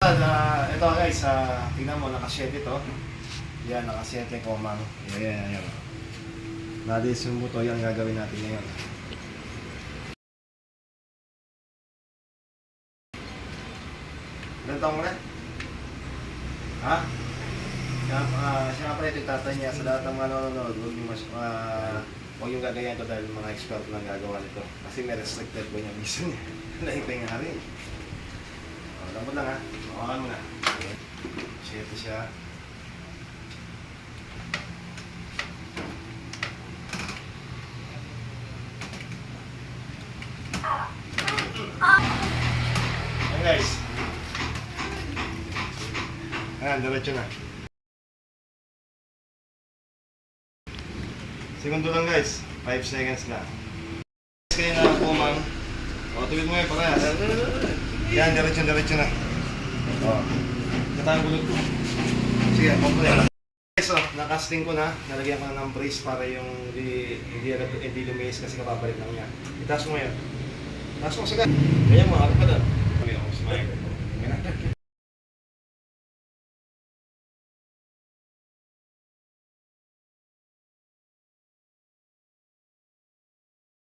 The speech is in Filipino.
Ito guys, tingnan mo, naka-7 ito. Yan, naka-7 ko, ma'am. Yan. Nadis yung buto, yan gagawin natin ngayon. Ilan taong mo rin? Ha? Siyempre, ito yung tatay niya. Sa lahat ng mga nanonood, huwag yung gagayan ko dahil mga expert lang gagawa nito. Kasi may restricted po niya mission niya. Naipay nga rin. Lambot lang ha. Mawakan mo na. Ito siya. Ayan guys. Ayan, diretso na. Segundo lang guys. 5 seconds lang. Kaya na po ma'am. O, tuwid mo yun para. Yan, diretso na. O. Katang gulot ko. Sige, complete. Guys, nakasting ko na. Nalagyan ko na ng brace para yung hindi lumis kasi kapabalik lang niya. Itaas mo yan. Itaas mo sagad. Ganyan mo, harap ka doon. Smile.